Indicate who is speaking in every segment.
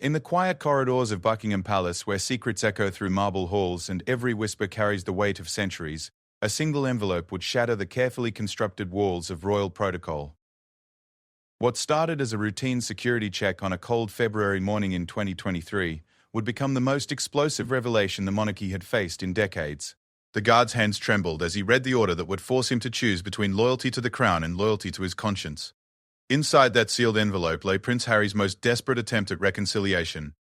Speaker 1: In the quiet corridors of Buckingham Palace, where secrets echo through marble halls and every whisper carries the weight of centuries, a single envelope would shatter the carefully constructed walls of royal protocol. What started as a routine security check on a cold February morning in 2023 would become the most explosive revelation the monarchy had faced in decades. The guard's hands trembled as he read the order that would force him to choose between loyalty to the crown and loyalty to his conscience. Inside that sealed envelope lay Prince Harry's most desperate attempt at reconciliation,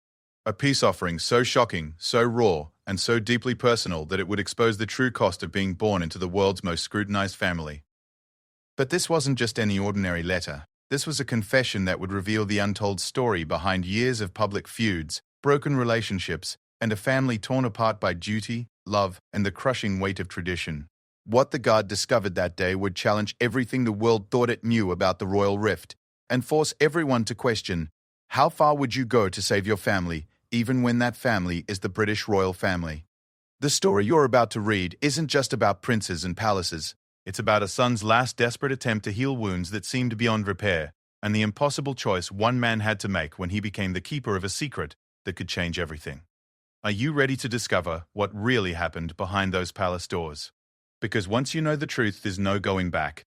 Speaker 1: a peace offering so shocking, so raw, and so deeply personal that it would expose the true cost of being born into the world's most scrutinized family. But this wasn't just any ordinary letter. This was a confession that would reveal the untold story behind years of public feuds, broken relationships, and a family torn apart by duty, love, and the crushing weight of tradition. What the guard discovered that day would challenge everything the world thought it knew about the royal rift, and force everyone to question, how far would you go to save your family, even when that family is the British royal family? The story you're about to read isn't just about princes and palaces. It's about a son's last desperate attempt to heal wounds that seemed beyond repair, and the impossible choice one man had to make when he became the keeper of a secret that could change everything. Are you ready to discover what really happened behind those palace doors? Because once you know the truth, there's no going back.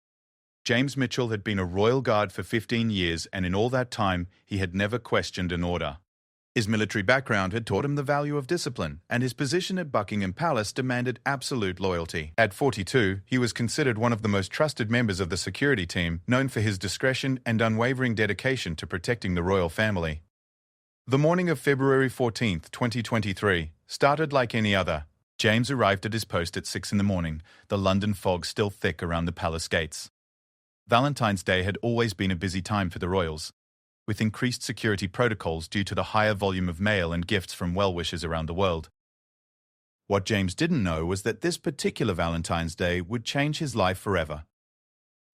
Speaker 1: James Mitchell had been a royal guard for 15 years, and in all that time, he had never questioned an order. His military background had taught him the value of discipline, and his position at Buckingham Palace demanded absolute loyalty. At 42, he was considered one of the most trusted members of the security team, known for his discretion and unwavering dedication to protecting the royal family. The morning of February 14, 2023, started like any other. James arrived at his post at 6 in the morning, the London fog still thick around the palace gates. Valentine's Day had always been a busy time for the royals, with increased security protocols due to the higher volume of mail and gifts from well-wishers around the world. What James didn't know was that this particular Valentine's Day would change his life forever.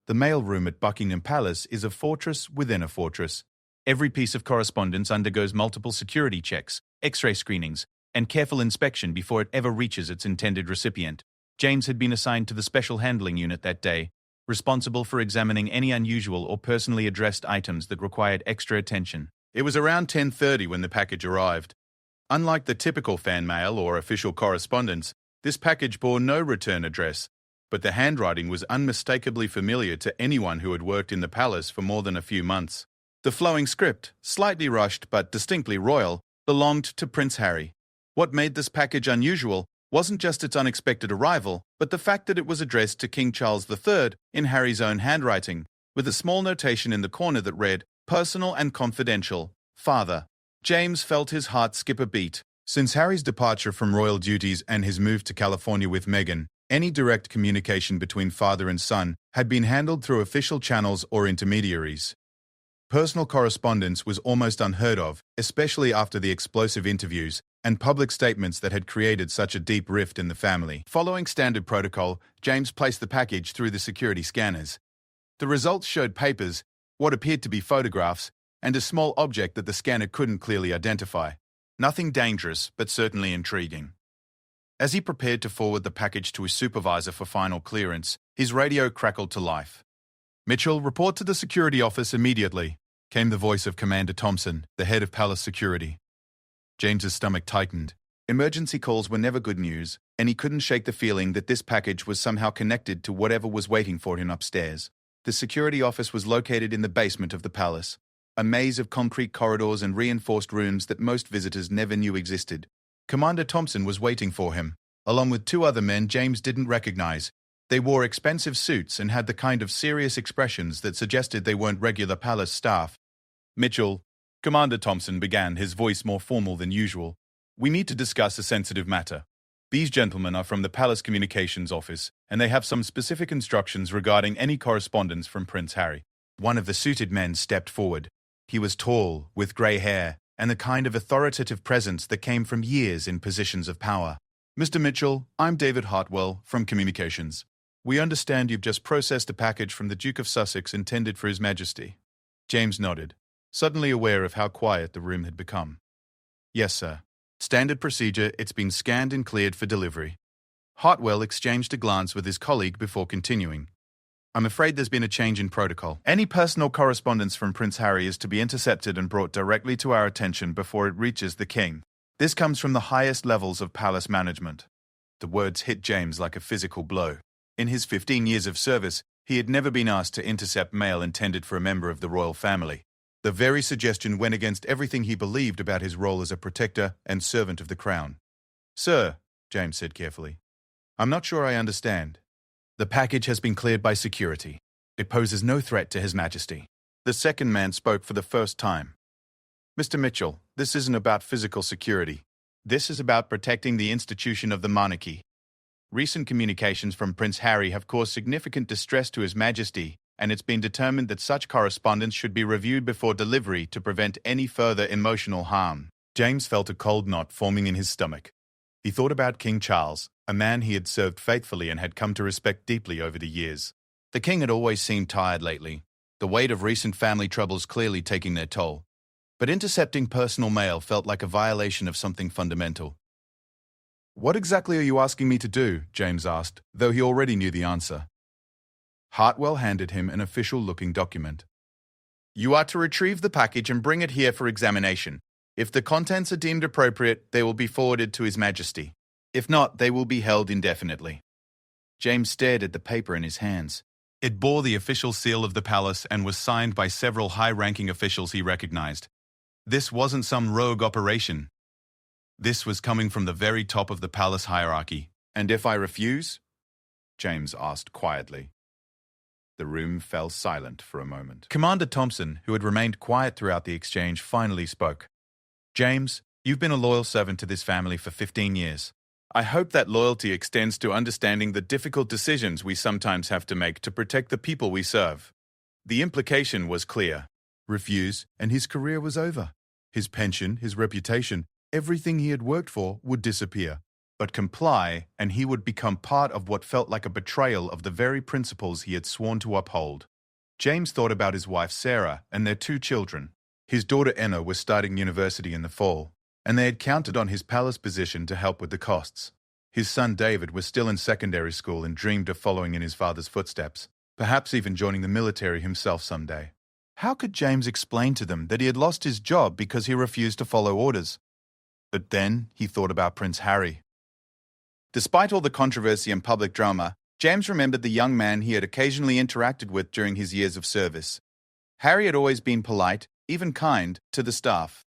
Speaker 1: The mail room at Buckingham Palace is a fortress within a fortress. Every piece of correspondence undergoes multiple security checks, X-ray screenings, and careful inspection before it ever reaches its intended recipient. James had been assigned to the Special Handling Unit that day, responsible for examining any unusual or personally addressed items that required extra attention. It was around 10:30 when the package arrived. Unlike the typical fan mail or official correspondence, this package bore no return address, but the handwriting was unmistakably familiar to anyone who had worked in the palace for more than a few months. The flowing script, slightly rushed but distinctly royal, belonged to Prince Harry. What made this package unusual wasn't just its unexpected arrival, but the fact that it was addressed to King Charles III in Harry's own handwriting, with a small notation in the corner that read, "Personal and confidential, Father." James felt his heart skip a beat. Since Harry's departure from royal duties and his move to California with Meghan, any direct communication between father and son had been handled through official channels or intermediaries. Personal correspondence was almost unheard of, especially after the explosive interviews and public statements that had created such a deep rift in the family. Following standard protocol, James placed the package through the security scanners. The results showed papers, what appeared to be photographs, and a small object that the scanner couldn't clearly identify. Nothing dangerous, but certainly intriguing. As he prepared to forward the package to his supervisor for final clearance, his radio crackled to life. "Mitchell, report to the security office immediately," came the voice of Commander Thompson, the head of palace security. James's stomach tightened. Emergency calls were never good news, and he couldn't shake the feeling that this package was somehow connected to whatever was waiting for him upstairs. The security office was located in the basement of the palace, a maze of concrete corridors and reinforced rooms that most visitors never knew existed. Commander Thompson was waiting for him, along with two other men James didn't recognize. They wore expensive suits and had the kind of serious expressions that suggested they weren't regular palace staff. "Mitchell," Commander Thompson began, his voice more formal than usual, "we need to discuss a sensitive matter. These gentlemen are from the Palace Communications Office, and they have some specific instructions regarding any correspondence from Prince Harry." One of the suited men stepped forward. He was tall, with grey hair, and the kind of authoritative presence that came from years in positions of power. "Mr. Mitchell, I'm David Hartwell from Communications. We understand you've just processed a package from the Duke of Sussex intended for His Majesty." James nodded, suddenly aware of how quiet the room had become. "Yes, sir. Standard procedure, it's been scanned and cleared for delivery." Hartwell exchanged a glance with his colleague before continuing. I'm afraid there's been a change in protocol. Any personal correspondence from Prince Harry is to be intercepted and brought directly to our attention before it reaches the king. This comes from the highest levels of palace management. The words hit James like a physical blow. In his 15 years of service, he had never been asked to intercept mail intended for a member of the royal family. The very suggestion went against everything he believed about his role as a protector and servant of the crown. "Sir," James said carefully, "I'm not sure I understand. The package has been cleared by security. It poses no threat to His Majesty." The second man spoke for the first time. "Mr. Mitchell, this isn't about physical security. This is about protecting the institution of the monarchy. Recent communications from Prince Harry have caused significant distress to His Majesty, and it's been determined that such correspondence should be reviewed before delivery to prevent any further emotional harm." James felt a cold knot forming in his stomach. He thought about King Charles, a man he had served faithfully and had come to respect deeply over the years. The king had always seemed tired lately, the weight of recent family troubles clearly taking their toll. But intercepting personal mail felt like a violation of something fundamental. "What exactly are you asking me to do?" James asked, though he already knew the answer. Hartwell handed him an official-looking document. "You are to retrieve the package and bring it here for examination. If the contents are deemed appropriate, they will be forwarded to His Majesty. If not, they will be held indefinitely." James stared at the paper in his hands. It bore the official seal of the palace and was signed by several high-ranking officials he recognized. This wasn't some rogue operation. This was coming from the very top of the palace hierarchy. "And if I refuse?" James asked quietly. The room fell silent for a moment. Commander Thompson, who had remained quiet throughout the exchange, finally spoke. "James, you've been a loyal servant to this family for 15 years. I hope that loyalty extends to understanding the difficult decisions we sometimes have to make to protect the people we serve." The implication was clear. Refuse, and his career was over. His pension, his reputation, everything he had worked for would disappear. But comply, and he would become part of what felt like a betrayal of the very principles he had sworn to uphold. James thought about his wife Sarah and their 2 children. His daughter Enna was starting university in the fall, and they had counted on his palace position to help with the costs. His son David was still in secondary school and dreamed of following in his father's footsteps, perhaps even joining the military himself someday. How could James explain to them that he had lost his job because he refused to follow orders? But then he thought about Prince Harry. Despite all the controversy and public drama, James remembered the young man he had occasionally interacted with during his years of service. Harry had always been polite, even kind, to the staff.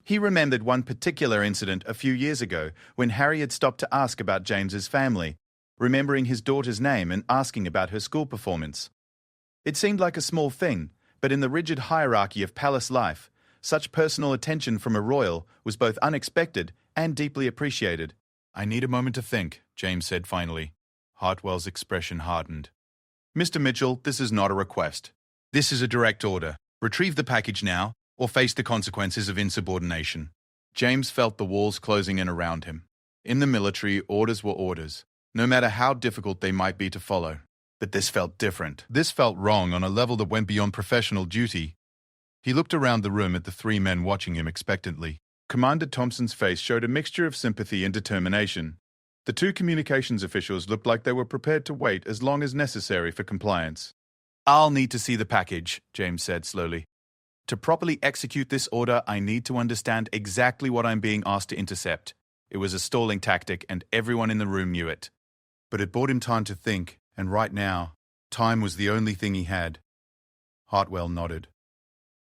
Speaker 1: He remembered one particular incident a few years ago when Harry had stopped to ask about James's family, remembering his daughter's name and asking about her school performance. It seemed like a small thing, but in the rigid hierarchy of palace life, such personal attention from a royal was both unexpected and deeply appreciated. "I need a moment to think," James said finally. Hartwell's expression hardened. "Mr. Mitchell, this is not a request. This is a direct order. Retrieve the package now, or face the consequences of insubordination." James felt the walls closing in around him. In the military, orders were orders, no matter how difficult they might be to follow. But this felt different. This felt wrong on a level that went beyond professional duty. He looked around the room at the 3 men watching him expectantly. Commander Thompson's face showed a mixture of sympathy and determination. The 2 communications officials looked like they were prepared to wait as long as necessary for compliance. "I'll need to see the package," James said slowly. "To properly execute this order, I need to understand exactly what I'm being asked to intercept." It was a stalling tactic, and everyone in the room knew it. But it bought him time to think, and right now, time was the only thing he had. Hartwell nodded.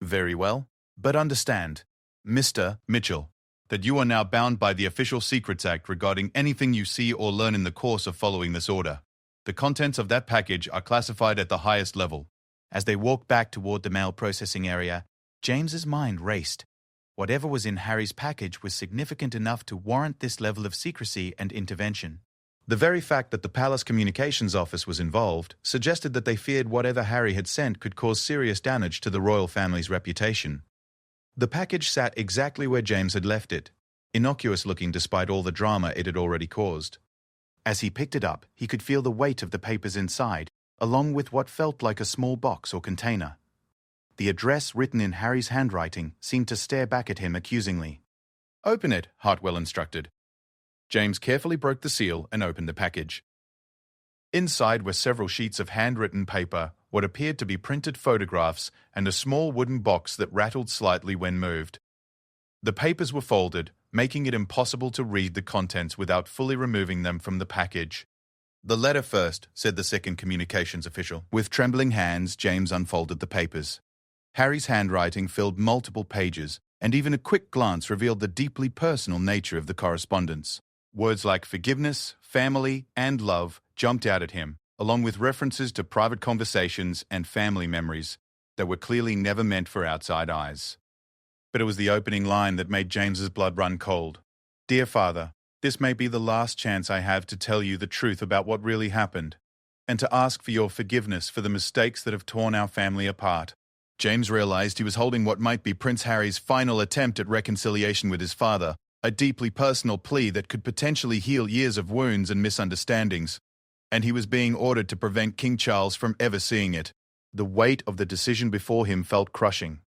Speaker 1: "Very well, but understand, Mr. Mitchell, that you are now bound by the Official Secrets Act regarding anything you see or learn in the course of following this order. The contents of that package are classified at the highest level." As they walked back toward the mail processing area, James's mind raced. Whatever was in Harry's package was significant enough to warrant this level of secrecy and intervention. The very fact that the Palace Communications Office was involved suggested that they feared whatever Harry had sent could cause serious damage to the royal family's reputation. The package sat exactly where James had left it, innocuous-looking despite all the drama it had already caused. As he picked it up, he could feel the weight of the papers inside, along with what felt like a small box or container. The address written in Harry's handwriting seemed to stare back at him accusingly. "Open it," Hartwell instructed. James carefully broke the seal and opened the package. Inside were several sheets of handwritten paper, what appeared to be printed photographs, and a small wooden box that rattled slightly when moved. The papers were folded, making it impossible to read the contents without fully removing them from the package. "The letter first," said the second communications official. With trembling hands, James unfolded the papers. Harry's handwriting filled multiple pages, and even a quick glance revealed the deeply personal nature of the correspondence. Words like forgiveness, family, and love jumped out at him, along with references to private conversations and family memories that were clearly never meant for outside eyes. But it was the opening line that made James's blood run cold. "Dear Father, this may be the last chance I have to tell you the truth about what really happened, and to ask for your forgiveness for the mistakes that have torn our family apart." James realized he was holding what might be Prince Harry's final attempt at reconciliation with his father, a deeply personal plea that could potentially heal years of wounds and misunderstandings, and he was being ordered to prevent King Charles from ever seeing it. The weight of the decision before him felt crushing.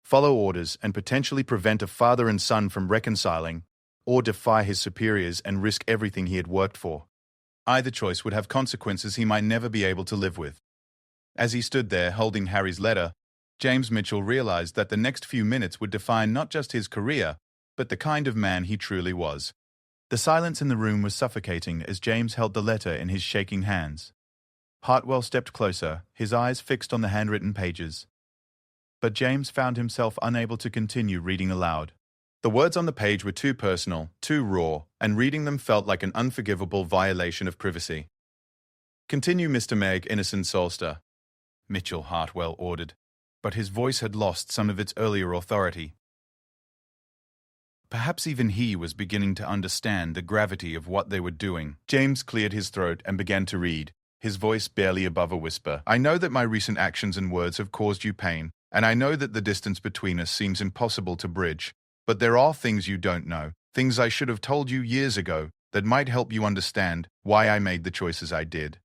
Speaker 1: Follow orders and potentially prevent a father and son from reconciling, or defy his superiors and risk everything he had worked for. Either choice would have consequences he might never be able to live with. As he stood there holding Harry's letter, James Mitchell realized that the next few minutes would define not just his career, but the kind of man he truly was. The silence in the room was suffocating as James held the letter in his shaking hands. Hartwell stepped closer, his eyes fixed on the handwritten pages. But James found himself unable to continue reading aloud. The words on the page were too personal, too raw, and reading them felt like an unforgivable violation of privacy. "Continue, Mr. Meg, innocent Solster," Mitchell Hartwell ordered, but his voice had lost some of its earlier authority. Perhaps even he was beginning to understand the gravity of what they were doing. James cleared his throat and began to read, his voice barely above a whisper. "I know that my recent actions and words have caused you pain, and I know that the distance between us seems impossible to bridge. But there are things you don't know, things I should have told you years ago, that might help you understand why I made the choices I did."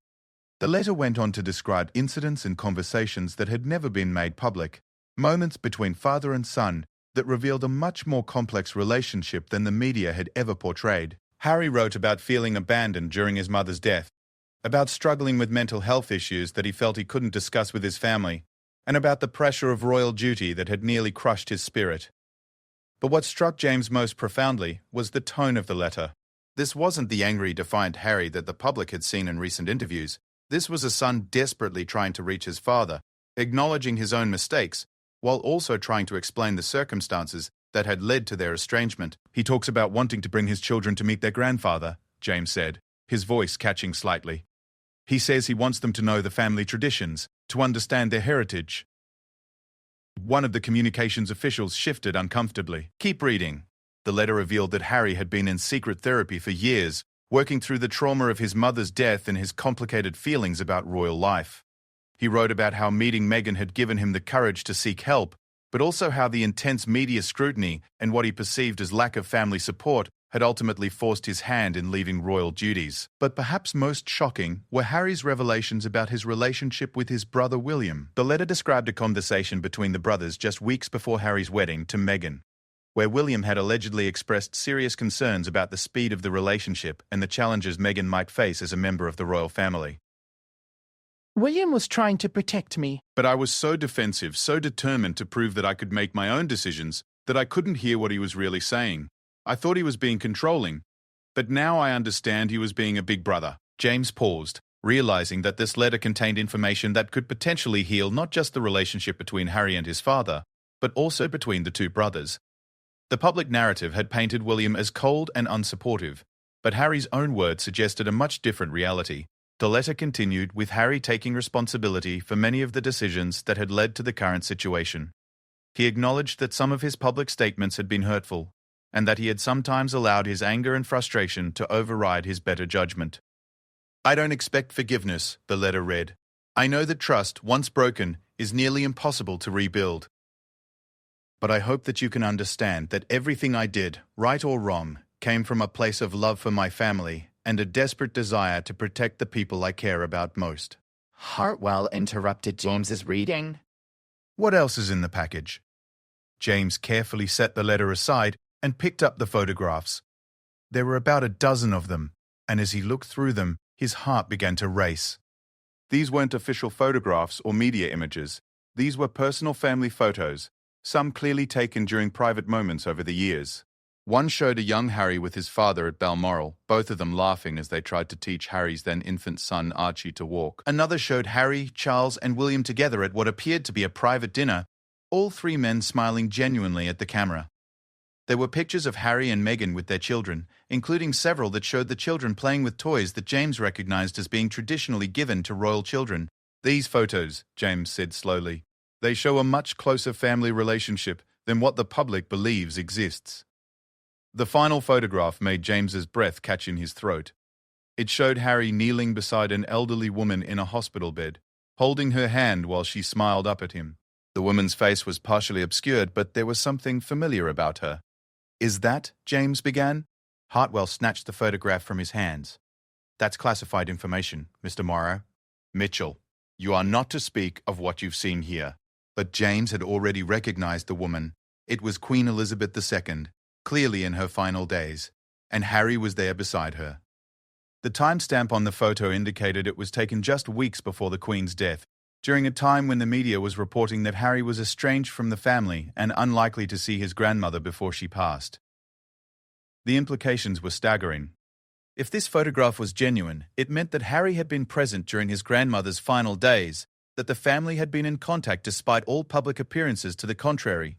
Speaker 1: The letter went on to describe incidents and conversations that had never been made public, moments between father and son that revealed a much more complex relationship than the media had ever portrayed. Harry wrote about feeling abandoned during his mother's death, about struggling with mental health issues that he felt he couldn't discuss with his family, and about the pressure of royal duty that had nearly crushed his spirit. But what struck James most profoundly was the tone of the letter. This wasn't the angry, defiant Harry that the public had seen in recent interviews. This was a son desperately trying to reach his father, acknowledging his own mistakes, while also trying to explain the circumstances that had led to their estrangement. "He talks about wanting to bring his children to meet their grandfather," James said, his voice catching slightly. "He says he wants them to know the family traditions, to understand their heritage." One of the communications officials shifted uncomfortably. "Keep reading." The letter revealed that Harry had been in secret therapy for years, working through the trauma of his mother's death and his complicated feelings about royal life. He wrote about how meeting Meghan had given him the courage to seek help, but also how the intense media scrutiny and what he perceived as lack of family support had ultimately forced his hand in leaving royal duties. But perhaps most shocking were Harry's revelations about his relationship with his brother William. The letter described a conversation between the brothers just weeks before Harry's wedding to Meghan, where William had allegedly expressed serious concerns about the speed of the relationship and the challenges Meghan might face as a member of the royal family.
Speaker 2: "William was trying to protect me.
Speaker 1: But I was so defensive, so determined to prove that I could make my own decisions, that I couldn't hear what he was really saying. I thought he was being controlling, but now I understand he was being a big brother." James paused, realizing that this letter contained information that could potentially heal not just the relationship between Harry and his father, but also between the two brothers. The public narrative had painted William as cold and unsupportive, but Harry's own words suggested a much different reality. The letter continued with Harry taking responsibility for many of the decisions that had led to the current situation. He acknowledged that some of his public statements had been hurtful, and that he had sometimes allowed his anger and frustration to override his better judgment. "I don't expect forgiveness," the letter read. "I know that trust, once broken, is nearly impossible to rebuild. But I hope that you can understand that everything I did, right or wrong, came from a place of love for my family and a desperate desire to protect the people I care about most."
Speaker 2: Hartwell interrupted James's reading.
Speaker 1: "What else is in the package?" James carefully set the letter aside and picked up the photographs. There were about a dozen of them, and as he looked through them, His heart began to race. These weren't official photographs or media images. These were personal family photos, some clearly taken during private moments over the years. One showed a young Harry with his father at Balmoral, both of them laughing as they tried to teach Harry's then infant son Archie to walk. Another showed Harry, Charles, and William together at what appeared to be a private dinner, all three men smiling genuinely at the camera. There were pictures of Harry and Meghan with their children, including several that showed the children playing with toys that James recognized as being traditionally given to royal children. These photos, James said slowly, they show a much closer family relationship than what the public believes exists. The final photograph made James's breath catch in his throat. It showed Harry kneeling beside an elderly woman in a hospital bed, holding her hand while she smiled up at him. The woman's face was partially obscured, but there was something familiar about her. "Is that?" James began. Hartwell snatched the photograph from his hands. "That's classified information, Mr. Morrow. Mitchell, you are not to speak of what you've seen here." But James had already recognized the woman. It was Queen Elizabeth II, clearly in her final days, and Harry was there beside her. The timestamp on the photo indicated it was taken just weeks before the Queen's death, during a time when the media was reporting that Harry was estranged from the family and unlikely to see his grandmother before she passed. The implications were staggering. If this photograph was genuine, it meant that Harry had been present during his grandmother's final days, that the family had been in contact despite all public appearances to the contrary.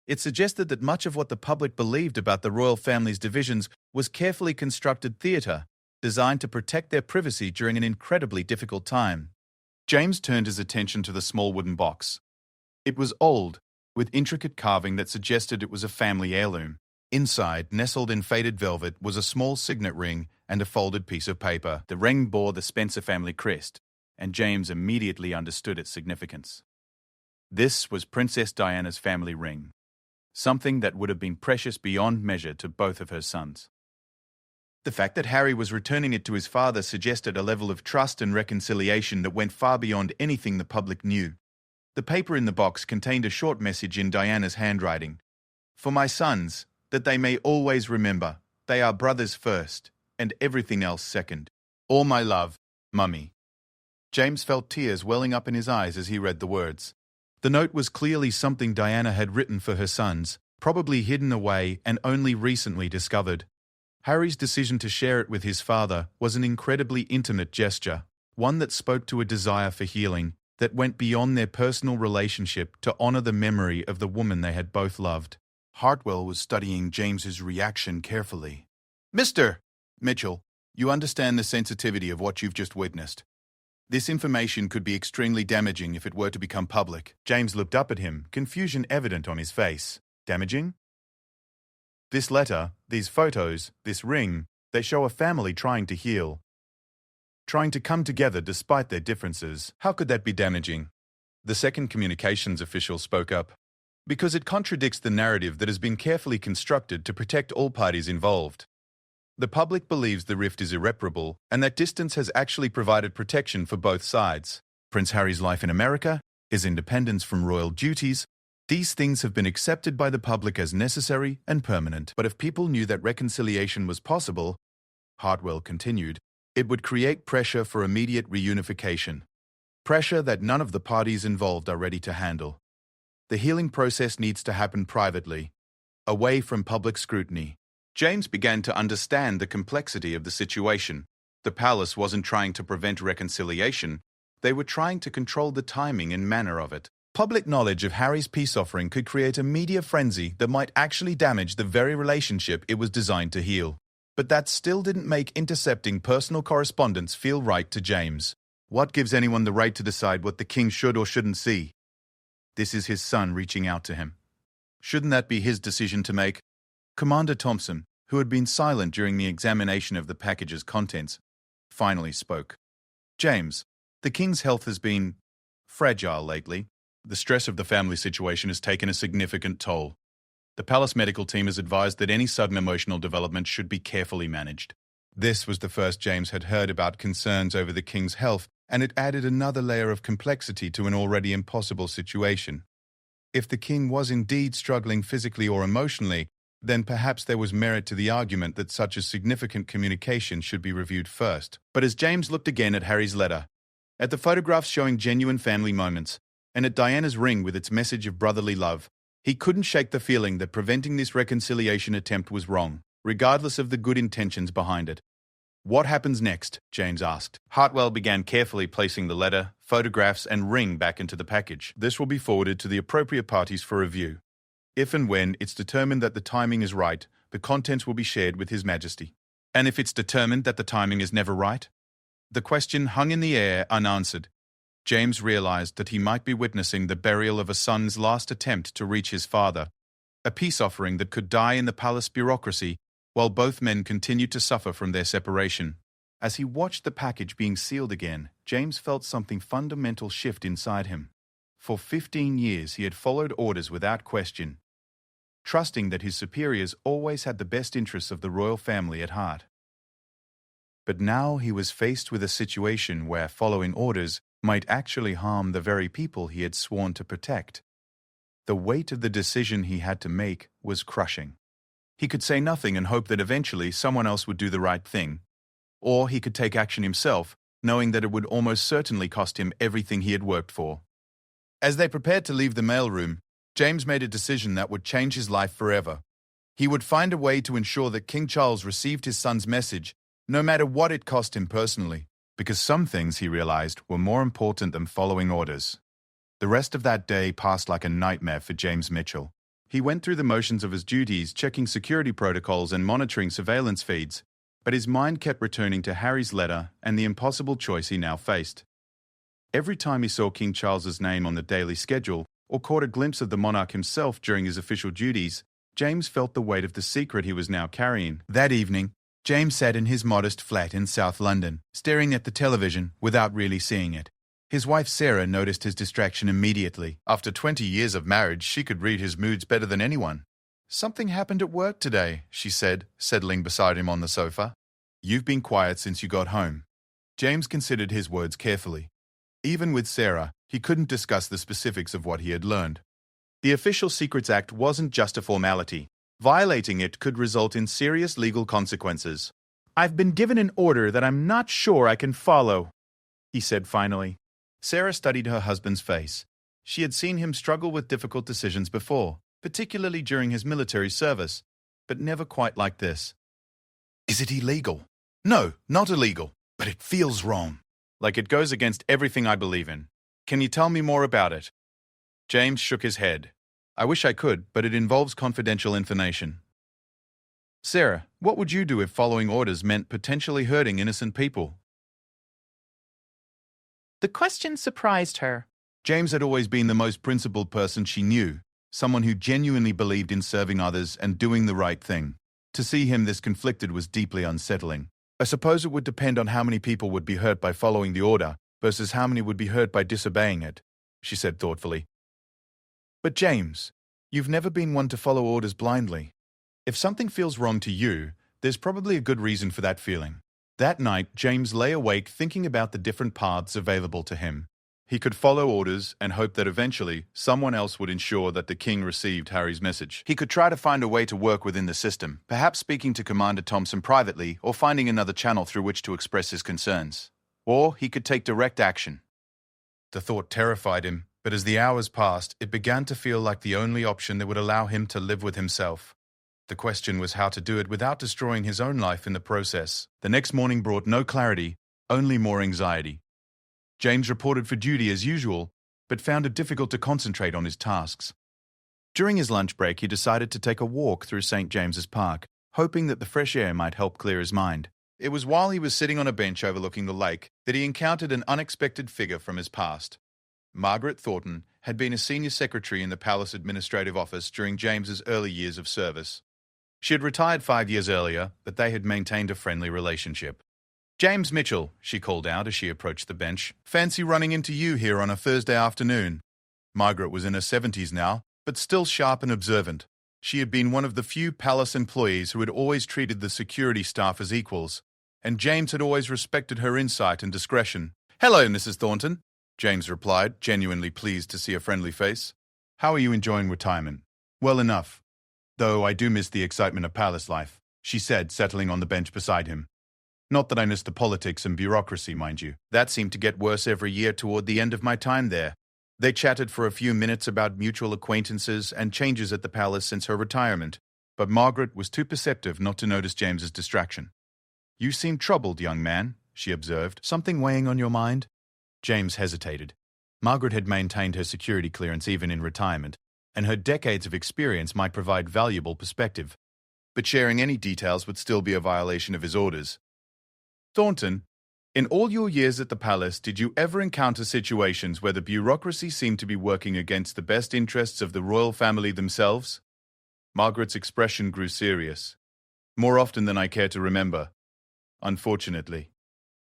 Speaker 1: It suggested that much of what the public believed about the royal family's divisions was carefully constructed theatre, designed to protect their privacy during an incredibly difficult time. James turned his attention to the small wooden box. It was old, with intricate carving that suggested it was a family heirloom. Inside, nestled in faded velvet, was a small signet ring and a folded piece of paper. The ring bore the Spencer family crest, and James immediately understood its significance. This was Princess Diana's family ring, something that would have been precious beyond measure to both of her sons. The fact that Harry was returning it to his father suggested a level of trust and reconciliation that went far beyond anything the public knew. The paper in the box contained a short message in Diana's handwriting. "For my sons, that they may always remember, they are brothers first, and everything else second. All my love, Mummy." James felt tears welling up in his eyes as he read the words. The note was clearly something Diana had written for her sons, probably hidden away and only recently discovered. Harry's decision to share it with his father was an incredibly intimate gesture, one that spoke to a desire for healing, that went beyond their personal relationship to honor the memory of the woman they had both loved. Hartwell was studying James's reaction carefully. "Mr. Mitchell, you understand the sensitivity of what you've just witnessed. This information could be extremely damaging if it were to become public." James looked up at him, confusion evident on his face. "Damaging?" "This letter, these photos, this ring, they show a family trying to heal, trying to come together despite their differences. How could that be damaging?" The second communications official spoke up. "Because it contradicts the narrative that has been carefully constructed to protect all parties involved. The public believes the rift is irreparable, and that distance has actually provided protection for both sides. Prince Harry's life in America, his independence from royal duties, these things have been accepted by the public as necessary and permanent. But if people knew that reconciliation was possible," Hartwell continued, "it would create pressure for immediate reunification. Pressure that none of the parties involved are ready to handle. The healing process needs to happen privately, away from public scrutiny." James began to understand the complexity of the situation. The palace wasn't trying to prevent reconciliation, they were trying to control the timing and manner of it. Public knowledge of Harry's peace offering could create a media frenzy that might actually damage the very relationship it was designed to heal. But that still didn't make intercepting personal correspondence feel right to James. What gives anyone the right to decide what the king should or shouldn't see? This is his son reaching out to him. Shouldn't that be his decision to make? Commander Thompson, who had been silent during the examination of the package's contents, finally spoke. "James, the king's health has been fragile lately. The stress of the family situation has taken a significant toll. The palace medical team has advised that any sudden emotional development should be carefully managed." This was the first James had heard about concerns over the king's health, and it added another layer of complexity to an already impossible situation. If the king was indeed struggling physically or emotionally, then perhaps there was merit to the argument that such a significant communication should be reviewed first. But as James looked again at Harry's letter, at the photographs showing genuine family moments, and at Diana's ring with its message of brotherly love, he couldn't shake the feeling that preventing this reconciliation attempt was wrong, regardless of the good intentions behind it. "What happens next?" James asked. Hartwell began carefully placing the letter, photographs, and ring back into the package. "This will be forwarded to the appropriate parties for review. If and when it's determined that the timing is right, the contents will be shared with His Majesty. And if it's determined that the timing is never right?" The question hung in the air unanswered. James realized that he might be witnessing the burial of a son's last attempt to reach his father, a peace offering that could die in the palace bureaucracy while both men continued to suffer from their separation. As he watched the package being sealed again, James felt something fundamental shift inside him. For 15 years he had followed orders without question, trusting that his superiors always had the best interests of the royal family at heart. But now he was faced with a situation where following orders might actually harm the very people he had sworn to protect. The weight of the decision he had to make was crushing. He could say nothing and hope that eventually someone else would do the right thing. Or he could take action himself, knowing that it would almost certainly cost him everything he had worked for. As they prepared to leave the mailroom, James made a decision that would change his life forever. He would find a way to ensure that King Charles received his son's message, no matter what it cost him personally, because some things, he realized, were more important than following orders. The rest of that day passed like a nightmare for James Mitchell. He went through the motions of his duties, checking security protocols and monitoring surveillance feeds, but his mind kept returning to Harry's letter and the impossible choice he now faced. Every time he saw King Charles's name on the daily schedule or caught a glimpse of the monarch himself during his official duties, James felt the weight of the secret he was now carrying. That evening, James sat in his modest flat in South London, staring at the television without really seeing it. His wife Sarah noticed his distraction immediately. After 20 years of marriage, she could read his moods better than anyone. "Something happened at work today," she said, settling beside him on the sofa. "You've been quiet since you got home." James considered his words carefully. Even with Sarah, he couldn't discuss the specifics of what he had learned. The Official Secrets Act wasn't just a formality. Violating it could result in serious legal consequences. "I've been given an order that I'm not sure I can follow," he said finally. Sarah studied her husband's face. She had seen him struggle with difficult decisions before, particularly during his military service, but never quite like this. "Is it illegal?" "No, not illegal, but it feels wrong. Like it goes against everything I believe in. Can you tell me more about it?" James shook his head. "I wish I could, but it involves confidential information." "Sarah, what would you do if following orders meant potentially hurting innocent people?"
Speaker 2: The question surprised her.
Speaker 1: James had always been the most principled person she knew, someone who genuinely believed in serving others and doing the right thing. To see him this conflicted was deeply unsettling. "I suppose it would depend on how many people would be hurt by following the order versus how many would be hurt by disobeying it," she said thoughtfully. "But James, you've never been one to follow orders blindly. If something feels wrong to you, there's probably a good reason for that feeling." That night, James lay awake thinking about the different paths available to him. He could follow orders and hope that eventually someone else would ensure that the king received Harry's message. He could try to find a way to work within the system, perhaps speaking to Commander Thompson privately or finding another channel through which to express his concerns. Or he could take direct action. The thought terrified him, but as the hours passed, it began to feel like the only option that would allow him to live with himself. The question was how to do it without destroying his own life in the process. The next morning brought no clarity, only more anxiety. James reported for duty as usual, but found it difficult to concentrate on his tasks. During his lunch break, he decided to take a walk through St. James's Park, hoping that the fresh air might help clear his mind. It was while he was sitting on a bench overlooking the lake that he encountered an unexpected figure from his past. Margaret Thornton had been a senior secretary in the palace administrative office during James's early years of service. She had retired 5 years earlier, but they had maintained a friendly relationship. "James Mitchell," she called out as she approached the bench. "Fancy running into you here on a Thursday afternoon." Margaret was in her 70s now, but still sharp and observant. She had been one of the few palace employees who had always treated the security staff as equals, and James had always respected her insight and discretion. "Hello, Mrs. Thornton," James replied, genuinely pleased to see a friendly face. "How are you enjoying retirement?" "Well enough." Though I do miss the excitement of palace life, she said, settling on the bench beside him. Not that I miss the politics and bureaucracy, mind you. That seemed to get worse every year toward the end of my time there. They chatted for a few minutes about mutual acquaintances and changes at the palace since her retirement, but Margaret was too perceptive not to notice James's distraction. You seem troubled, young man, she observed. Something weighing on your mind? James hesitated. Margaret had maintained her security clearance even in retirement, and her decades of experience might provide valuable perspective. But sharing any details would still be a violation of his orders. Thornton, in all your years at the palace, did you ever encounter situations where the bureaucracy seemed to be working against the best interests of the royal family themselves? Margaret's expression grew serious. More often than I care to remember. Unfortunately.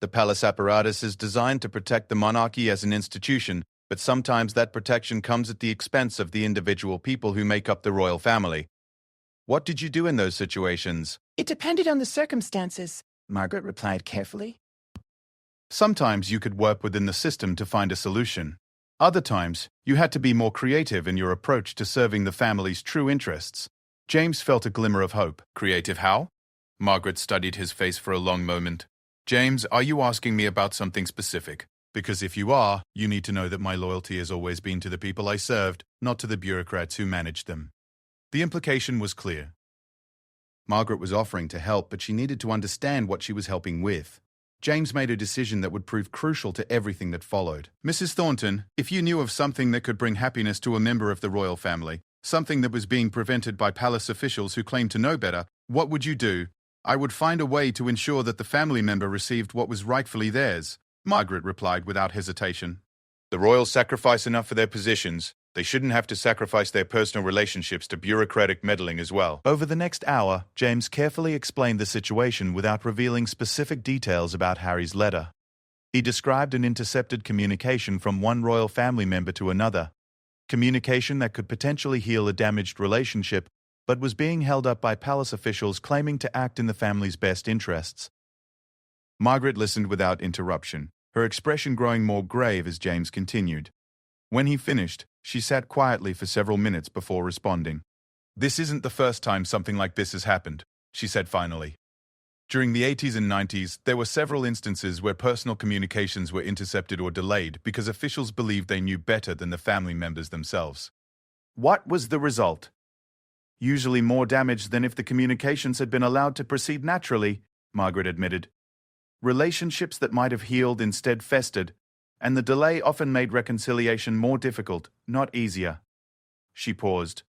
Speaker 1: The palace apparatus is designed to protect the monarchy as an institution, but sometimes that protection comes at the expense of the individual people who make up the royal family. What did you do in those situations?
Speaker 2: It depended on the circumstances, Margaret replied carefully.
Speaker 1: Sometimes you could work within the system to find a solution. Other times, you had to be more creative in your approach to serving the family's true interests. James felt a glimmer of hope. Creative how? Margaret studied his face for a long moment. James, are you asking me about something specific? Because if you are, you need to know that my loyalty has always been to the people I served, not to the bureaucrats who managed them. The implication was clear. Margaret was offering to help, but she needed to understand what she was helping with. James made a decision that would prove crucial to everything that followed. Mrs. Thornton, if you knew of something that could bring happiness to a member of the royal family, something that was being prevented by palace officials who claimed to know better, what would you do? I would find a way to ensure that the family member received what was rightfully theirs, Margaret replied without hesitation. The royals sacrifice enough for their positions. They shouldn't have to sacrifice their personal relationships to bureaucratic meddling as well. Over the next hour, James carefully explained the situation without revealing specific details about Harry's letter. He described an intercepted communication from one royal family member to another, communication that could potentially heal a damaged relationship, but was being held up by palace officials claiming to act in the family's best interests. Margaret listened without interruption, her expression growing more grave as James continued. When he finished, she sat quietly for several minutes before responding. This isn't the first time something like this has happened, she said finally. During the 80s and 90s, there were several instances where personal communications were intercepted or delayed because officials believed they knew better than the family members themselves. What was the result? Usually more damage than if the communications had been allowed to proceed naturally, Margaret admitted. Relationships that might have healed instead festered, and the delay often made reconciliation more difficult, not easier. She paused,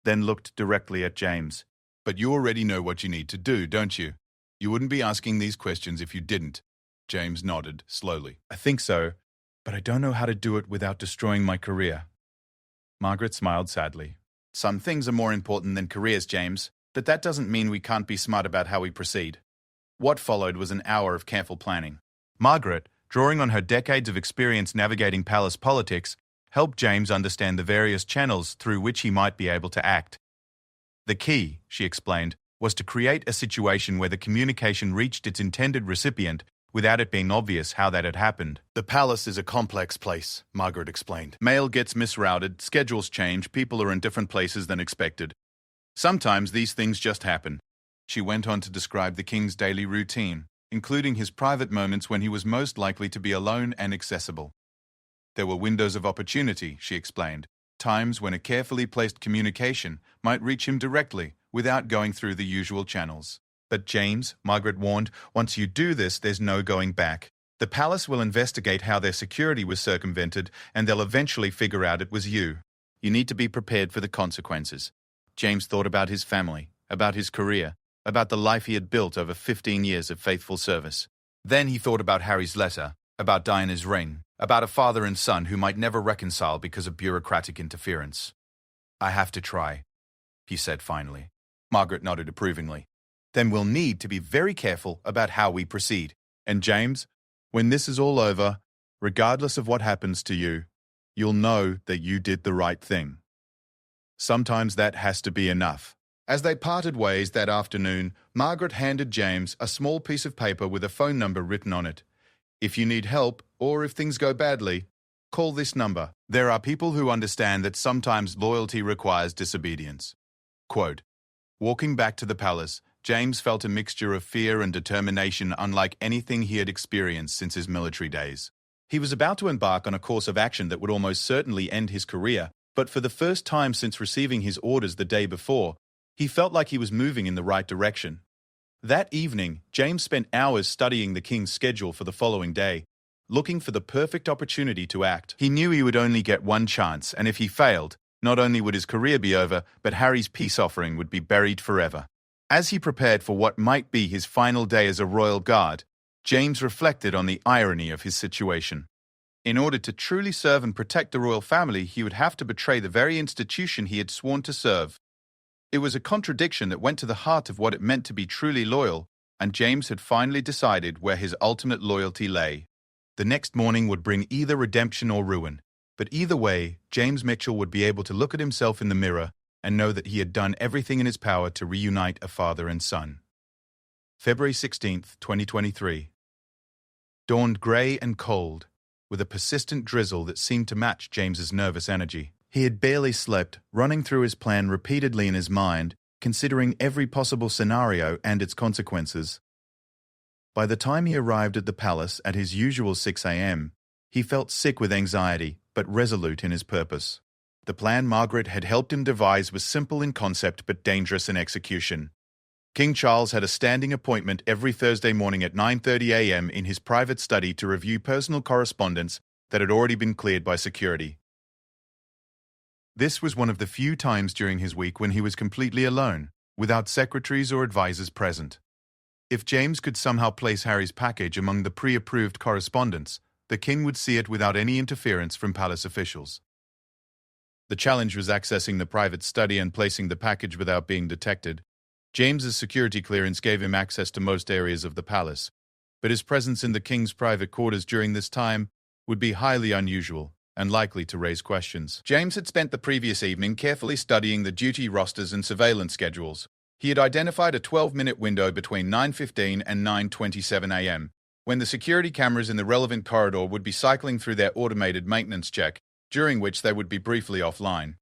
Speaker 1: then looked directly at James. But you already know what you need to do, don't you? You wouldn't be asking these questions if you didn't. James nodded slowly. I think so, but I don't know how to do it without destroying my career. Margaret smiled sadly. Some things are more important than careers, James, but that doesn't mean we can't be smart about how we proceed. What followed was an hour of careful planning. Margaret, drawing on her decades of experience navigating palace politics, helped James understand the various channels through which he might be able to act. The key, she explained, was to create a situation where the communication reached its intended recipient without it being obvious how that had happened. The palace is a complex place, Margaret explained. Mail gets misrouted, schedules change, people are in different places than expected. Sometimes these things just happen. She went on to describe the king's daily routine, including his private moments when he was most likely to be alone and accessible. There were windows of opportunity, she explained, times when a carefully placed communication might reach him directly without going through the usual channels. But James, Margaret warned, once you do this, there's no going back. The palace will investigate how their security was circumvented, and they'll eventually figure out it was you. You need to be prepared for the consequences. James thought about his family, about his career, about the life he had built over 15 years of faithful service. Then he thought about Harry's letter, about Diana's ring, about a father and son who might never reconcile because of bureaucratic interference. I have to try, he said finally. Margaret nodded approvingly. Then we'll need to be very careful about how we proceed. And James, when this is all over, regardless of what happens to you, you'll know that you did the right thing. Sometimes that has to be enough. As they parted ways that afternoon, Margaret handed James a small piece of paper with a phone number written on it. If you need help, or if things go badly, call this number. There are people who understand that sometimes loyalty requires disobedience. Quote, walking back to the palace, James felt a mixture of fear and determination unlike anything he had experienced since his military days. He was about to embark on a course of action that would almost certainly end his career, but for the first time since receiving his orders the day before, he felt like he was moving in the right direction. That evening, James spent hours studying the king's schedule for the following day, looking for the perfect opportunity to act. He knew he would only get one chance, and if he failed, not only would his career be over, but Harry's peace offering would be buried forever. As he prepared for what might be his final day as a royal guard, James reflected on the irony of his situation. In order to truly serve and protect the royal family, he would have to betray the very institution he had sworn to serve. It was a contradiction that went to the heart of what it meant to be truly loyal, and James had finally decided where his ultimate loyalty lay. The next morning would bring either redemption or ruin, but either way, James Mitchell would be able to look at himself in the mirror and know that he had done everything in his power to reunite a father and son. February 16th, 2023. Dawned grey and cold, with a persistent drizzle that seemed to match James's nervous energy. He had barely slept, running through his plan repeatedly in his mind, considering every possible scenario and its consequences. By the time he arrived at the palace at his usual 6 a.m., he felt sick with anxiety, but resolute in his purpose. The plan Margaret had helped him devise was simple in concept but dangerous in execution. King Charles had a standing appointment every Thursday morning at 9:30 a.m. in his private study to review personal correspondence that had already been cleared by security. This was one of the few times during his week when he was completely alone, without secretaries or advisors present. If James could somehow place Harry's package among the pre-approved correspondence, the king would see it without any interference from palace officials. The challenge was accessing the private study and placing the package without being detected. James's security clearance gave him access to most areas of the palace, but his presence in the king's private quarters during this time would be highly unusual and likely to raise questions. James had spent the previous evening carefully studying the duty rosters and surveillance schedules. He had identified a 12-minute window between 9:15 and 9:27 a.m., when the security cameras in the relevant corridor would be cycling through their automated maintenance check, during which they would be briefly offline.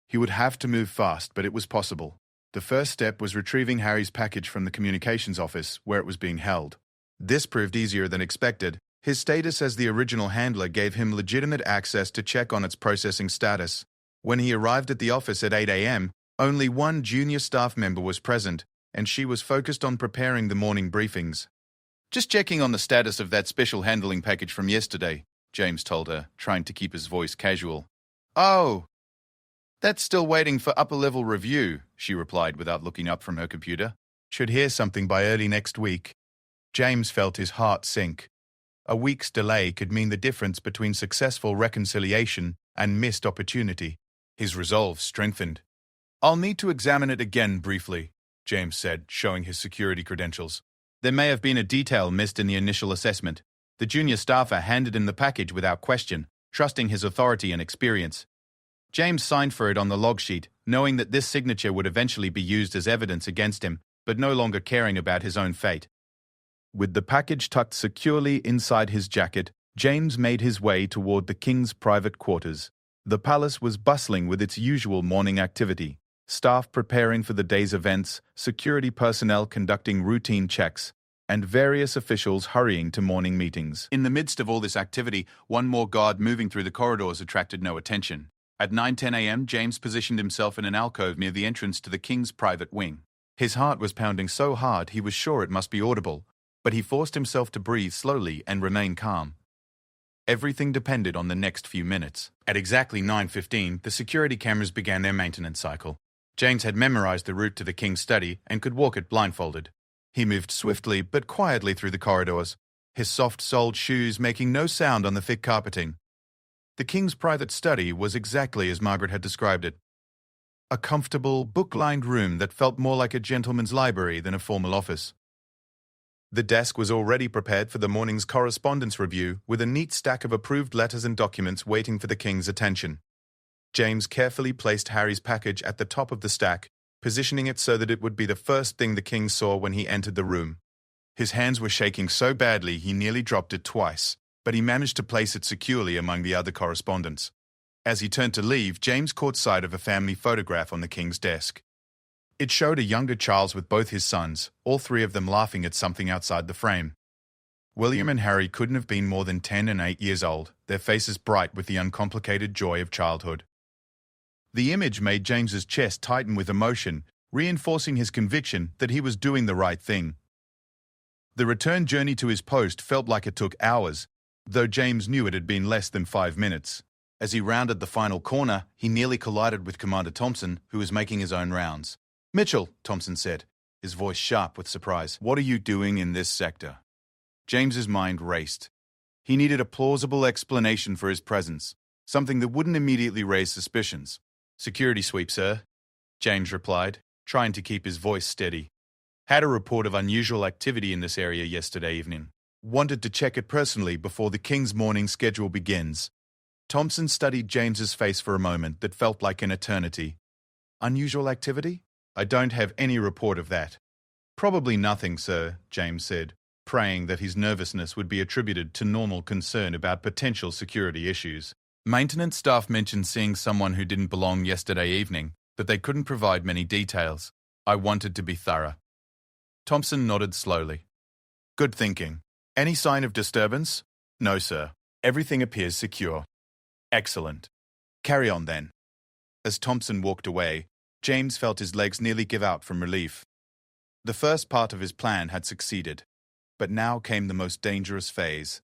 Speaker 1: He would have to move fast, but it was possible. The first step was retrieving Harry's package from the communications office, where it was being held. This proved easier than expected. His status as the original handler gave him legitimate access to check on its processing status. When he arrived at the office at 8 a.m., only one junior staff member was present, and she was focused on preparing the morning briefings. "Just checking on the status of that special handling package from yesterday," James told her, trying to keep his voice casual. "Oh, that's still waiting for upper-level review," she replied without looking up from her computer. "Should hear something by early next week." James felt his heart sink. A week's delay could mean the difference between successful reconciliation and missed opportunity. His resolve strengthened. "I'll need to examine it again briefly," James said, showing his security credentials. There may have been a detail missed in the initial assessment. The junior staffer handed him the package without question, trusting his authority and experience. James signed for it on the log sheet, knowing that this signature would eventually be used as evidence against him, but no longer caring about his own fate. With the package tucked securely inside his jacket, James made his way toward the king's private quarters. The palace was bustling with its usual morning activity. Staff preparing for the day's events, security personnel conducting routine checks, and various officials hurrying to morning meetings. In the midst of all this activity, one more guard moving through the corridors attracted no attention. At 9:10 a.m., James positioned himself in an alcove near the entrance to the king's private wing. His heart was pounding so hard he was sure it must be audible, but he forced himself to breathe slowly and remain calm. Everything depended on the next few minutes. At exactly 9:15, the security cameras began their maintenance cycle. James had memorized the route to the king's study and could walk it blindfolded. He moved swiftly but quietly through the corridors, his soft-soled shoes making no sound on the thick carpeting. The king's private study was exactly as Margaret had described it. A comfortable, book-lined room that felt more like a gentleman's library than a formal office. The desk was already prepared for the morning's correspondence review, with a neat stack of approved letters and documents waiting for the king's attention. James carefully placed Harry's package at the top of the stack, positioning it so that it would be the first thing the king saw when he entered the room. His hands were shaking so badly he nearly dropped it twice, but he managed to place it securely among the other correspondence. As he turned to leave, James caught sight of a family photograph on the king's desk. It showed a younger Charles with both his sons, all three of them laughing at something outside the frame. William and Harry couldn't have been more than 10 and 8 years old, their faces bright with the uncomplicated joy of childhood. The image made James's chest tighten with emotion, reinforcing his conviction that he was doing the right thing. The return journey to his post felt like it took hours, though James knew it had been less than 5 minutes. As he rounded the final corner, he nearly collided with Commander Thompson, who was making his own rounds. "Mitchell," Thompson said, his voice sharp with surprise, "what are you doing in this sector?" James's mind raced. He needed a plausible explanation for his presence, something that wouldn't immediately raise suspicions. "Security sweep, sir," James replied, trying to keep his voice steady. "Had a report of unusual activity in this area yesterday evening. Wanted to check it personally before the King's morning schedule begins." Thompson studied James's face for a moment that felt like an eternity. "Unusual activity? I don't have any report of that." "Probably nothing, sir," James said, praying that his nervousness would be attributed to normal concern about potential security issues. "Maintenance staff mentioned seeing someone who didn't belong yesterday evening, but they couldn't provide many details. I wanted to be thorough." Thompson nodded slowly. "Good thinking. Any sign of disturbance?" "No, sir. Everything appears secure." "Excellent. Carry on then." As Thompson walked away, James felt his legs nearly give out from relief. The first part of his plan had succeeded, but now came the most dangerous phase,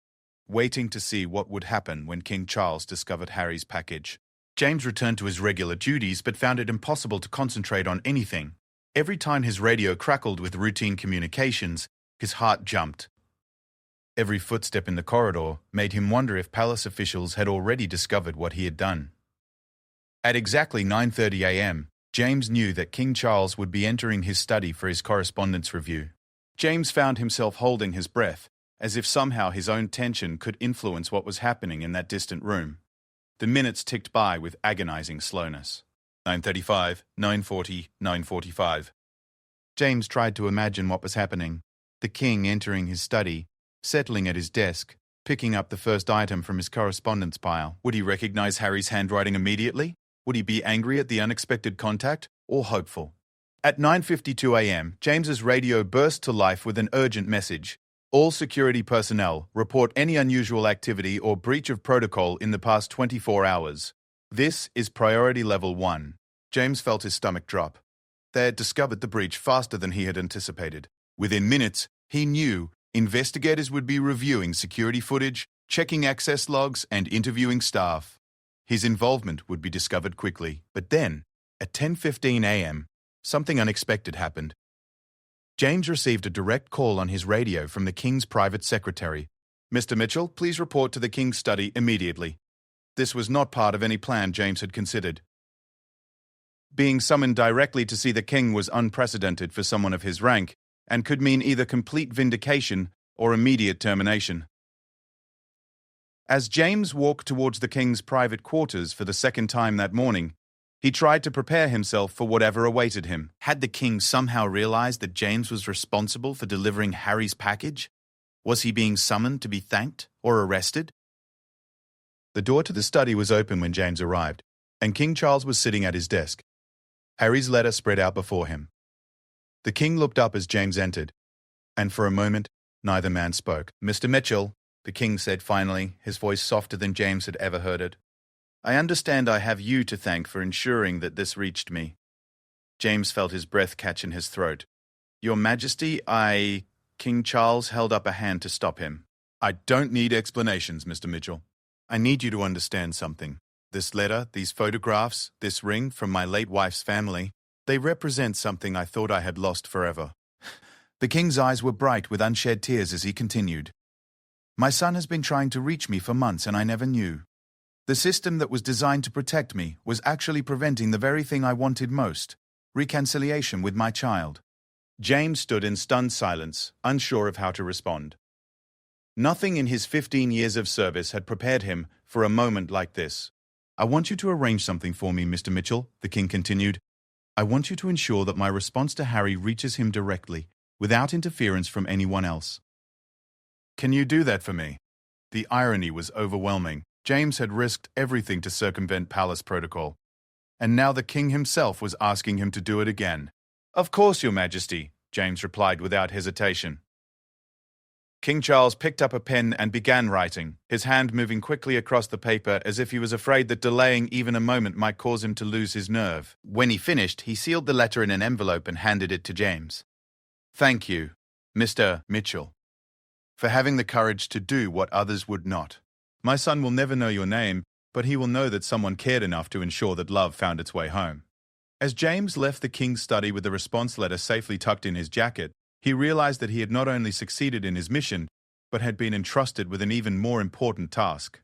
Speaker 1: waiting to see what would happen when King Charles discovered Harry's package. James returned to his regular duties but found it impossible to concentrate on anything. Every time his radio crackled with routine communications, his heart jumped. Every footstep in the corridor made him wonder if palace officials had already discovered what he had done. At exactly 9:30 a.m., James knew that King Charles would be entering his study for his correspondence review. James found himself holding his breath, as if somehow his own tension could influence what was happening in that distant room. The minutes ticked by with agonizing slowness. 9:35, 9:40, 9:45. James tried to imagine what was happening. The king entering his study, settling at his desk, picking up the first item from his correspondence pile. Would he recognize Harry's handwriting immediately? Would he be angry at the unexpected contact, or hopeful? At 9:52 a.m., James's radio burst to life with an urgent message. "All security personnel, report any unusual activity or breach of protocol in the past 24 hours. This is priority level 1. James felt his stomach drop. They had discovered the breach faster than he had anticipated. Within minutes, he knew investigators would be reviewing security footage, checking access logs, and interviewing staff. His involvement would be discovered quickly. But then, at 10:15 a.m., something unexpected happened. James received a direct call on his radio from the King's private secretary. "Mr. Mitchell, please report to the King's study immediately." This was not part of any plan James had considered. Being summoned directly to see the King was unprecedented for someone of his rank, and could mean either complete vindication or immediate termination. As James walked towards the King's private quarters for the second time that morning, he tried to prepare himself for whatever awaited him. Had the King somehow realized that James was responsible for delivering Harry's package? Was he being summoned to be thanked or arrested? The door to the study was open when James arrived, and King Charles was sitting at his desk. Harry's letter spread out before him. The King looked up as James entered, and for a moment, neither man spoke. "Mr. Mitchell," the King said finally, his voice softer than James had ever heard it. "I understand I have you to thank for ensuring that this reached me." James felt his breath catch in his throat. "Your Majesty, King Charles held up a hand to stop him. "I don't need explanations, Mr. Mitchell. I need you to understand something. This letter, these photographs, this ring from my late wife's family, they represent something I thought I had lost forever." The King's eyes were bright with unshed tears as he continued. "My son has been trying to reach me for months and I never knew. The system that was designed to protect me was actually preventing the very thing I wanted most, reconciliation with my child." James stood in stunned silence, unsure of how to respond. Nothing in his 15 years of service had prepared him for a moment like this. "I want you to arrange something for me, Mr. Mitchell," the King continued. "I want you to ensure that my response to Harry reaches him directly, without interference from anyone else." "Can you do that for me?" The irony was overwhelming. James had risked everything to circumvent palace protocol, and now the King himself was asking him to do it again. "Of course, Your Majesty," James replied without hesitation. King Charles picked up a pen and began writing, his hand moving quickly across the paper as if he was afraid that delaying even a moment might cause him to lose his nerve. When he finished, he sealed the letter in an envelope and handed it to James. "Thank you, Mr. Mitchell, for having the courage to do what others would not. My son will never know your name, but he will know that someone cared enough to ensure that love found its way home." As James left the king's study with the response letter safely tucked in his jacket, he realized that he had not only succeeded in his mission, but had been entrusted with an even more important task.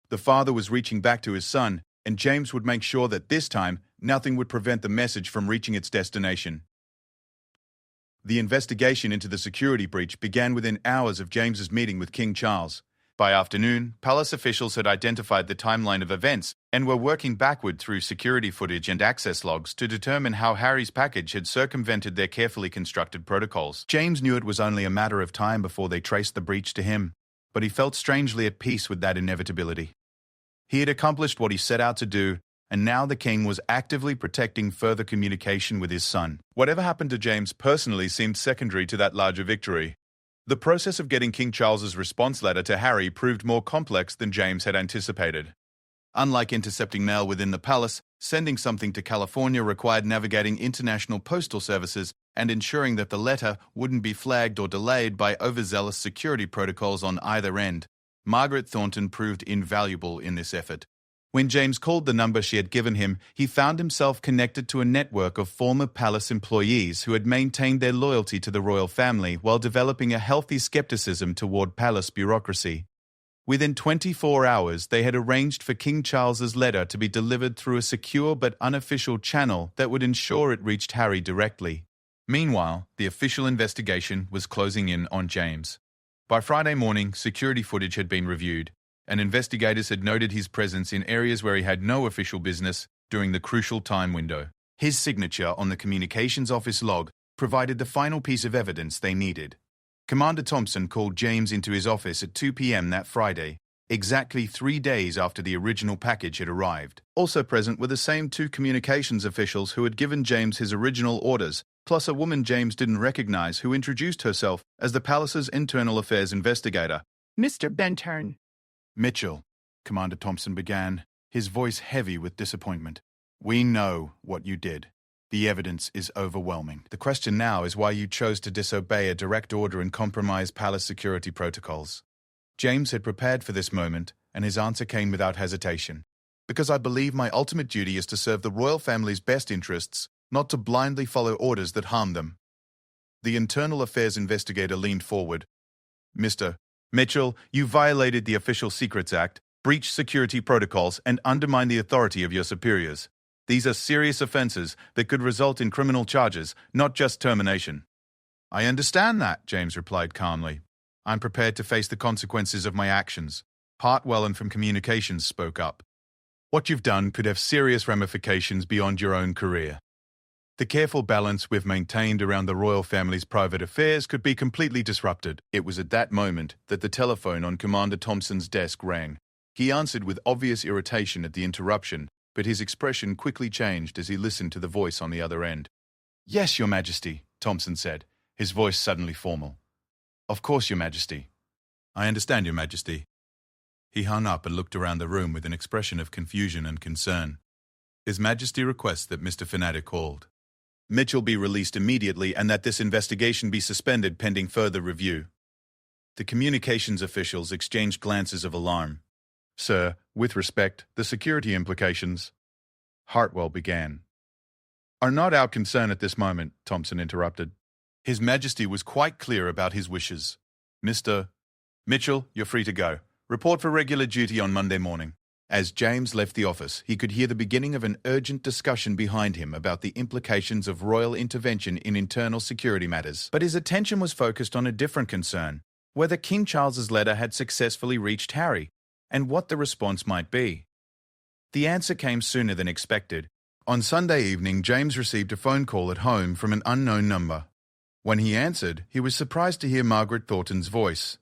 Speaker 1: The father was reaching back to his son, and James would make sure that this time, nothing would prevent the message from reaching its destination. The investigation into the security breach began within hours of James's meeting with King Charles. By afternoon, palace officials had identified the timeline of events and were working backward through security footage and access logs to determine how Harry's package had circumvented their carefully constructed protocols. James knew it was only a matter of time before they traced the breach to him, but he felt strangely at peace with that inevitability. He had accomplished what he set out to do, and now the king was actively protecting further communication with his son. Whatever happened to James personally seemed secondary to that larger victory. The process of getting King Charles's response letter to Harry proved more complex than James had anticipated. Unlike intercepting mail within the palace, sending something to California required navigating international postal services and ensuring that the letter wouldn't be flagged or delayed by overzealous security protocols on either end. Margaret Thornton proved invaluable in this effort. When James called the number she had given him, he found himself connected to a network of former palace employees who had maintained their loyalty to the royal family while developing a healthy skepticism toward palace bureaucracy. Within 24 hours, they had arranged for King Charles's letter to be delivered through a secure but unofficial channel that would ensure it reached Harry directly. Meanwhile, the official investigation was closing in on James. By Friday morning, security footage had been reviewed, and investigators had noted his presence in areas where he had no official business during the crucial time window. His signature on the communications office log provided the final piece of evidence they needed. Commander Thompson called James into his office at 2 p.m. that Friday, exactly 3 days after the original package had arrived. Also present were the same 2 communications officials who had given James his original orders, plus a woman James didn't recognize who introduced herself as the palace's internal affairs investigator.
Speaker 2: Mr. Bentern.
Speaker 1: "Mitchell," Commander Thompson began, his voice heavy with disappointment. "We know what you did. The evidence is overwhelming. The question now is why you chose to disobey a direct order and compromise palace security protocols." James had prepared for this moment, and his answer came without hesitation. "Because I believe my ultimate duty is to serve the royal family's best interests, not to blindly follow orders that harm them." The internal affairs investigator leaned forward. "Mr. Mitchell, you violated the Official Secrets Act, breached security protocols, and undermined the authority of your superiors. These are serious offenses that could result in criminal charges, not just termination." "I understand that," James replied calmly. "I'm prepared to face the consequences of my actions." Hartwellen from Communications spoke up. "What you've done could have serious ramifications beyond your own career. The careful balance we've maintained around the royal family's private affairs could be completely disrupted." It was at that moment that the telephone on Commander Thompson's desk rang. He answered with obvious irritation at the interruption, but his expression quickly changed as he listened to the voice on the other end. "Yes, Your Majesty," Thompson said, his voice suddenly formal. "Of course, Your Majesty." "I understand, Your Majesty." He hung up and looked around the room with an expression of confusion and concern. "His Majesty requests that Mr. Fanatic called. Mitchell be released immediately and that this investigation be suspended pending further review." The communications officials exchanged glances of alarm. "Sir, with respect, the security implications," Hartwell began. "Are not our concern at this moment," Thompson interrupted. His Majesty was quite clear about his wishes. "Mr. Mitchell, you're free to go. Report for regular duty on Monday morning." As James left the office, he could hear the beginning of an urgent discussion behind him about the implications of royal intervention in internal security matters. But his attention was focused on a different concern, whether King Charles's letter had successfully reached Harry, and what the response might be. The answer came sooner than expected. On Sunday evening, James received a phone call at home from an unknown number. When he answered, he was surprised to hear Margaret Thornton's voice.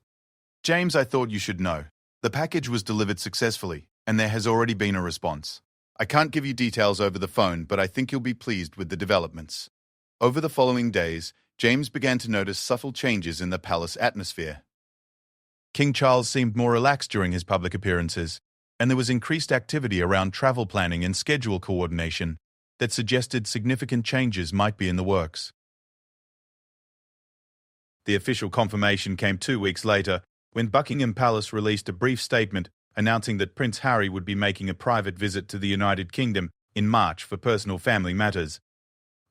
Speaker 1: "James, I thought you should know. The package was delivered successfully, and there has already been a response. I can't give you details over the phone, but I think you'll be pleased with the developments. Over the following days, James began to notice subtle changes in the palace atmosphere. King Charles seemed more relaxed during his public appearances, and there was increased activity around travel planning and schedule coordination that suggested significant changes might be in the works. The official confirmation came 2 weeks later, when Buckingham Palace released a brief statement announcing that Prince Harry would be making a private visit to the United Kingdom in March for personal family matters.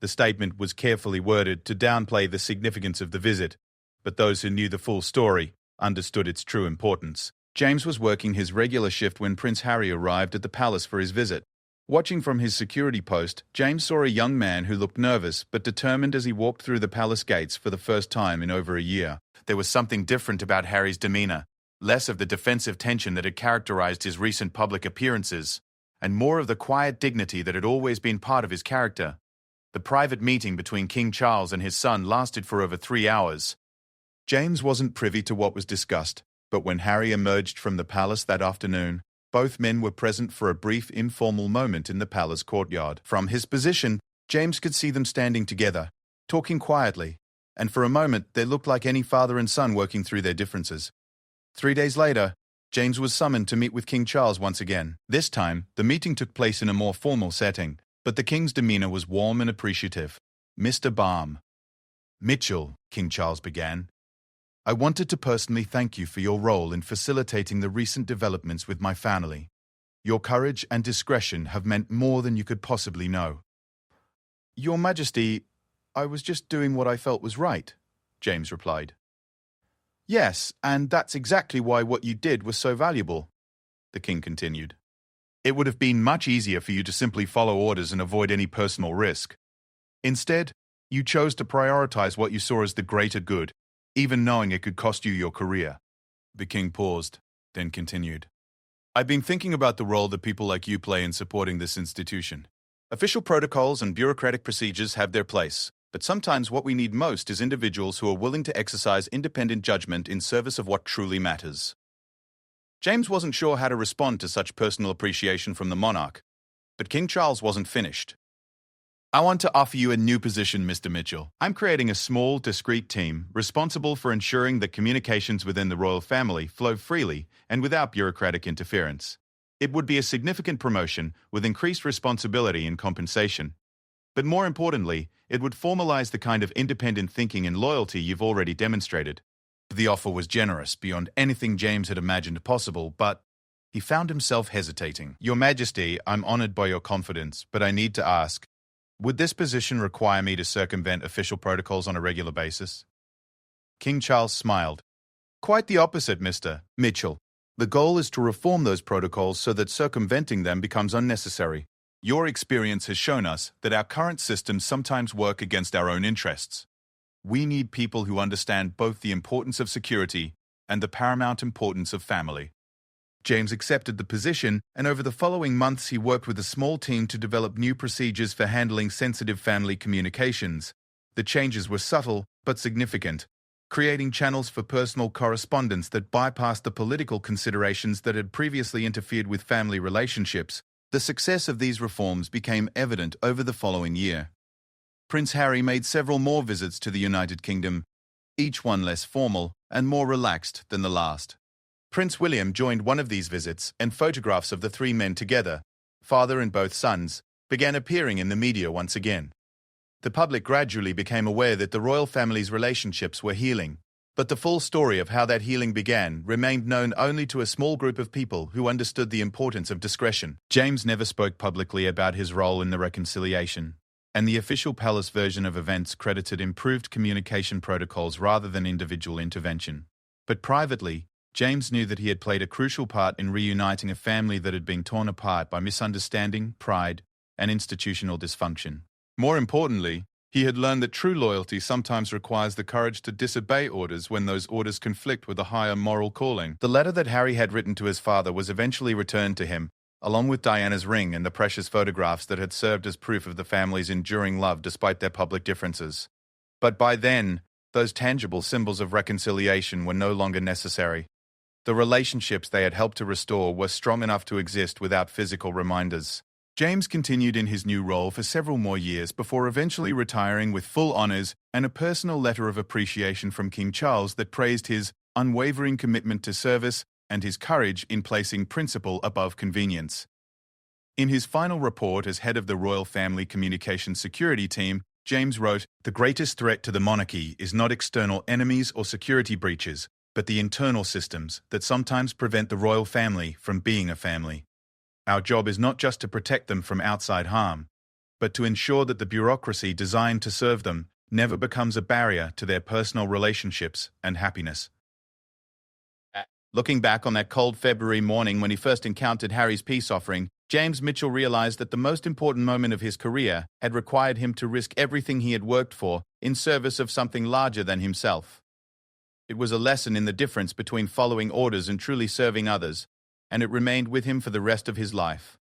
Speaker 1: The statement was carefully worded to downplay the significance of the visit, but those who knew the full story understood its true importance. James was working his regular shift when Prince Harry arrived at the palace for his visit. Watching from his security post, James saw a young man who looked nervous but determined as he walked through the palace gates for the first time in over a year. There was something different about Harry's demeanor, less of the defensive tension that had characterized his recent public appearances, and more of the quiet dignity that had always been part of his character. The private meeting between King Charles and his son lasted for over 3 hours. James wasn't privy to what was discussed, but when Harry emerged from the palace that afternoon, both men were present for a brief informal moment in the palace courtyard. From his position, James could see them standing together, talking quietly, and for a moment they looked like any father and son working through their differences. 3 days later, James was summoned to meet with King Charles once again. This time, the meeting took place in a more formal setting, but the king's demeanor was warm and appreciative. "Mr. Mitchell," King Charles began, "I wanted to personally thank you for your role in facilitating the recent developments with my family. Your courage and discretion have meant more than you could possibly know." "Your Majesty, I was just doing what I felt was right," James replied. "Yes, and that's exactly why what you did was so valuable," the king continued. "It would have been much easier for you to simply follow orders and avoid any personal risk. Instead, you chose to prioritize what you saw as the greater good, even knowing it could cost you your career." The king paused, then continued. "I've been thinking about the role that people like you play in supporting this institution. Official protocols and bureaucratic procedures have their place, but sometimes what we need most is individuals who are willing to exercise independent judgment in service of what truly matters." James wasn't sure how to respond to such personal appreciation from the monarch, but King Charles wasn't finished. "I want to offer you a new position, Mr. Mitchell. I'm creating a small, discreet team responsible for ensuring that communications within the royal family flow freely and without bureaucratic interference. It would be a significant promotion with increased responsibility and compensation. But more importantly, it would formalize the kind of independent thinking and loyalty you've already demonstrated." The offer was generous beyond anything James had imagined possible, but he found himself hesitating. "Your Majesty, I'm honored by your confidence, but I need to ask, would this position require me to circumvent official protocols on a regular basis?" King Charles smiled. "Quite the opposite, Mr. Mitchell. The goal is to reform those protocols so that circumventing them becomes unnecessary. Your experience has shown us that our current systems sometimes work against our own interests. We need people who understand both the importance of security and the paramount importance of family." James accepted the position, and over the following months he worked with a small team to develop new procedures for handling sensitive family communications. The changes were subtle but significant, creating channels for personal correspondence that bypassed the political considerations that had previously interfered with family relationships. The success of these reforms became evident over the following year. Prince Harry made several more visits to the United Kingdom, each one less formal and more relaxed than the last. Prince William joined one of these visits, and photographs of the 3 men together, father and both sons, began appearing in the media once again. The public gradually became aware that the royal family's relationships were healing, but the full story of how that healing began remained known only to a small group of people who understood the importance of discretion. James never spoke publicly about his role in the reconciliation, and the official palace version of events credited improved communication protocols rather than individual intervention. But privately, James knew that he had played a crucial part in reuniting a family that had been torn apart by misunderstanding, pride, and institutional dysfunction. More importantly, he had learned that true loyalty sometimes requires the courage to disobey orders when those orders conflict with a higher moral calling. The letter that Harry had written to his father was eventually returned to him, along with Diana's ring and the precious photographs that had served as proof of the family's enduring love despite their public differences. But by then, those tangible symbols of reconciliation were no longer necessary. The relationships they had helped to restore were strong enough to exist without physical reminders. James continued in his new role for several more years before eventually retiring with full honors and a personal letter of appreciation from King Charles that praised his unwavering commitment to service and his courage in placing principle above convenience. In his final report as head of the Royal Family Communications Security Team, James wrote, "The greatest threat to the monarchy is not external enemies or security breaches, but the internal systems that sometimes prevent the royal family from being a family. Our job is not just to protect them from outside harm, but to ensure that the bureaucracy designed to serve them never becomes a barrier to their personal relationships and happiness." Looking back on that cold February morning when he first encountered Harry's peace offering, James Mitchell realized that the most important moment of his career had required him to risk everything he had worked for in service of something larger than himself. It was a lesson in the difference between following orders and truly serving others, and it remained with him for the rest of his life.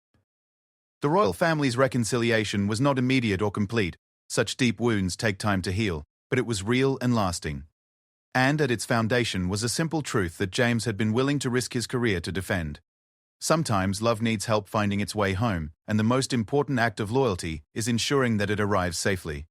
Speaker 1: The royal family's reconciliation was not immediate or complete. Such deep wounds take time to heal, but it was real and lasting. And at its foundation was a simple truth that James had been willing to risk his career to defend. Sometimes love needs help finding its way home, and the most important act of loyalty is ensuring that it arrives safely.